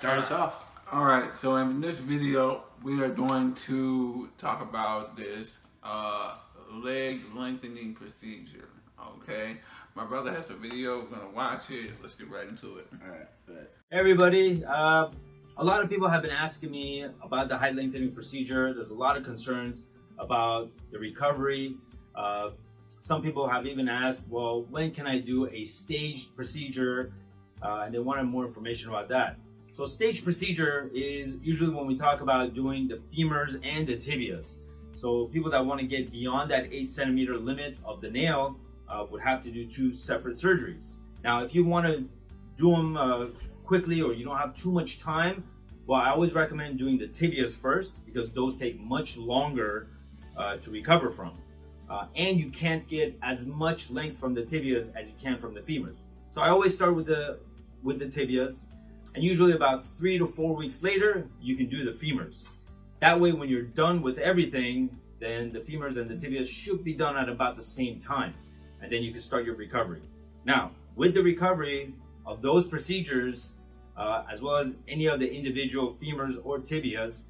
start us off. All right, so in this video, we are going to talk about this leg lengthening procedure. Okay, my brother has a video. We're gonna watch it. Let's get right into it. All right, good. Hey everybody, a lot of people have been asking me about the height lengthening procedure. There's a lot of concerns about the recovery. Some people have even asked, well, when can I do a staged procedure? And they wanted more information about that. So staged procedure is usually when we talk about doing the femurs and the tibias. So people that want to get beyond that 8 centimeter limit of the nail would have to do 2 separate surgeries. Now, if you want to do them quickly or you don't have too much time, well, I always recommend doing the tibias first because those take much longer to recover from. And you can't get as much length from the tibias as you can from the femurs. So I always start with the tibias, and usually about 3 to 4 weeks later, you can do the femurs. That way, when you're done with everything, then the femurs and the tibias should be done at about the same time, and then you can start your recovery. Now, with the recovery of those procedures, as well as any of the individual femurs or tibias,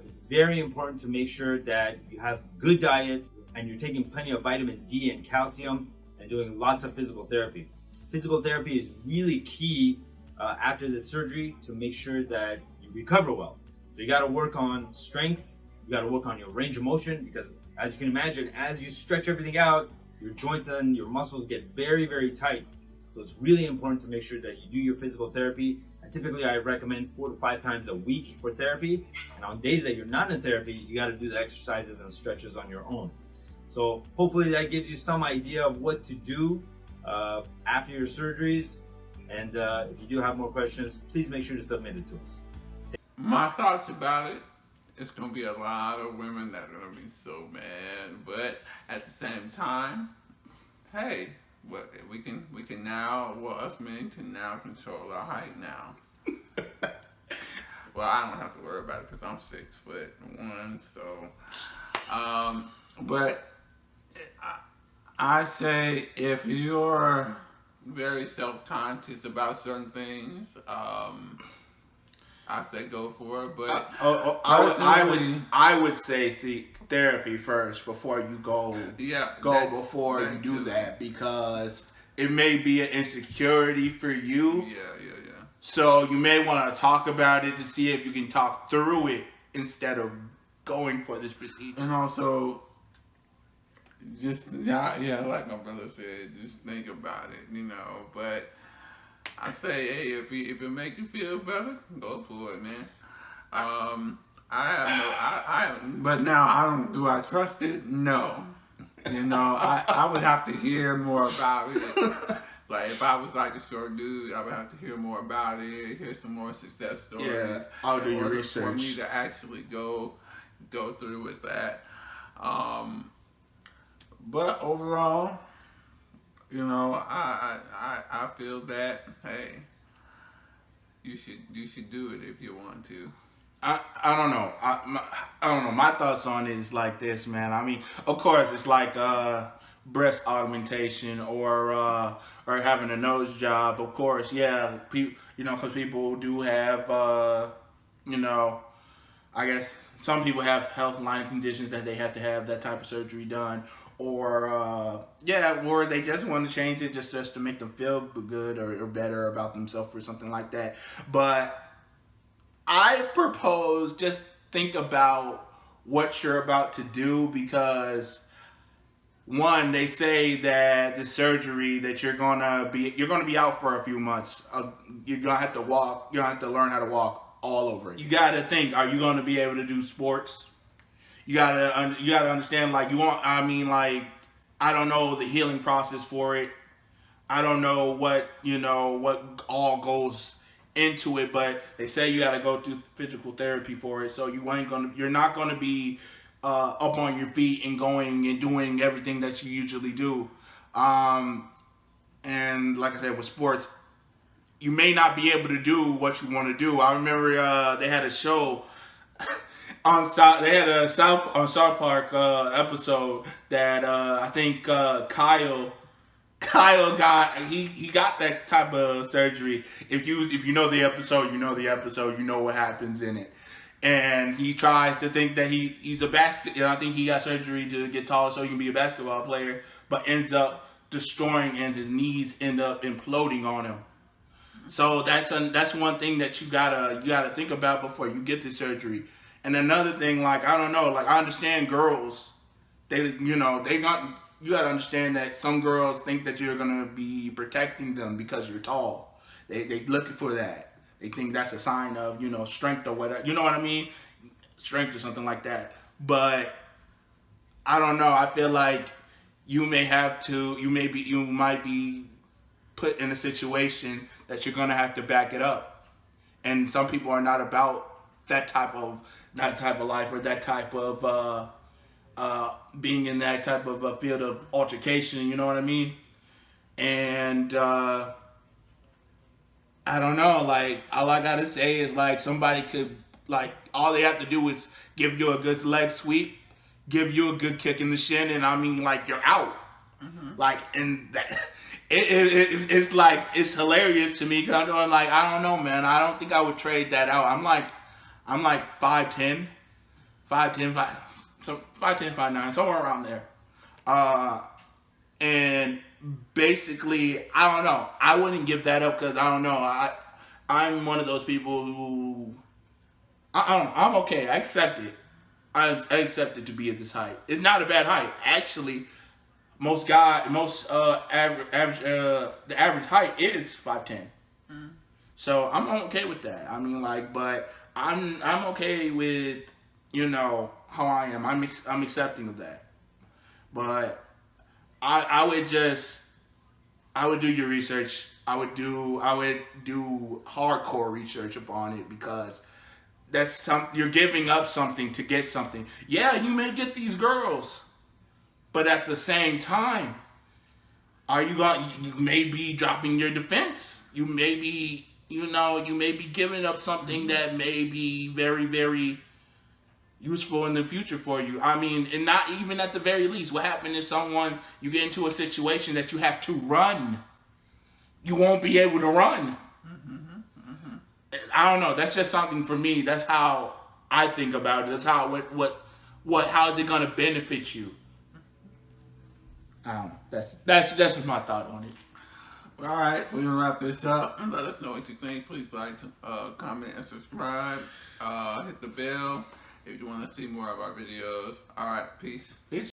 it's very important to make sure that you have good diet and you're taking plenty of vitamin D and calcium and doing lots of physical therapy. Physical therapy is really key after the surgery to make sure that you recover well. So you got to work on strength, you got to work on your range of motion, because as you can imagine, as you stretch everything out, your joints and your muscles get very, very tight. So it's really important to make sure that you do your physical therapy. And typically I recommend 4 to 5 times a week for therapy. And on days that you're not in therapy, you got to do the exercises and stretches on your own. So hopefully that gives you some idea of what to do after your surgeries. And if you do have more questions, please make sure to submit it to us. My thoughts about it. It's gonna be a lot of women that are gonna be so mad, but at the same time, hey, we can now, well, us men can now control our height now. Well, I don't have to worry about it because I'm 6'1", so. But I say if you're very self-conscious about certain things, I say go for it. But I would say seek therapy first before you go. Yeah, before you do that, because it may be an insecurity for you. Yeah. So you may want to talk about it to see if you can talk through it instead of going for this procedure. And also, just like my brother said, just think about it, But I say, hey, if it make you feel better, go for it, man. But now do I trust it? No. I would have to hear more about it. Like if I was like a short dude, I would have to hear more about it, hear some more success stories. Yeah, I'll do your research. For me to actually go through with that. But overall, I feel that, hey, you should do it if you want to. I don't know. I don't know. My thoughts on it is like this, man. I mean, of course, it's like breast augmentation or having a nose job. Of course, yeah. Because people do have, I guess some people have health line conditions that they have to have that type of surgery done. Or or they just want to change it just to make them feel good or better about themselves or something like that. But I propose just think about what you're about to do, because one, they say that the surgery that you're gonna be out for a few months. You're gonna have to walk. You're gonna have to learn how to walk all over it. You gotta think: are you gonna be able to do sports? You gotta understand, like, I don't know the healing process for it. I don't know what all goes into it, but they say you gotta go through physical therapy for it. So you're not gonna be up on your feet and going and doing everything that you usually do. And like I said, with sports, you may not be able to do what you want to do. I remember they had a show. They had a South Park episode that I think Kyle Kyle got he got that type of surgery. If you know the episode, you know the episode. You know what happens in it. And he tries to think that he's a basket. I think he got surgery to get taller so he can be a basketball player, but ends up destroying, and his knees end up imploding on him. So that's one thing that you gotta think about before you get the surgery. And another thing, like I don't know, like I understand girls, they got you gotta understand that some girls think that you're gonna be protecting them because you're tall. They looking for that. They think that's a sign of strength or whatever. You know what I mean? Strength or something like that. But I don't know. I feel like you might be put in a situation that you're gonna have to back it up. And some people are not about that type of life or that type of being in that type of a field of altercation. You know what I mean? And I don't know. Like all I gotta say is like somebody could all they have to do is give you a good leg sweep, give you a good kick in the shin, and I mean like you're out. Like and that. It's like it's hilarious to me because I'm doing like I don't know, man. I don't think I would trade that out. I'm like 5'10", 5'9", somewhere around there. And basically, I don't know. I wouldn't give that up because I don't know. I'm one of those people who I don't know. I'm okay. I accept it. I accept it to be at this height. It's not a bad height, actually. The average height is 5'10". So I'm okay with that. I mean, like, but I'm okay with how I am. I'm accepting of that. But I would do your research. I would do hardcore research upon it because you're giving up something to get something. Yeah, you may get these girls. But at the same time, you may be dropping your defense. You may be giving up something that may be very, very useful in the future for you. I mean, and not even at the very least. What happens if you get into a situation that you have to run? You won't be able to run. I don't know. That's just something for me. That's how I think about it. That's how how is it going to benefit you? I don't know. That's just my thought on it. All right, we're gonna wrap this up and let us know what you think. Please like, comment, and subscribe. Hit the bell if you want to see more of our videos. All right, peace. Peace.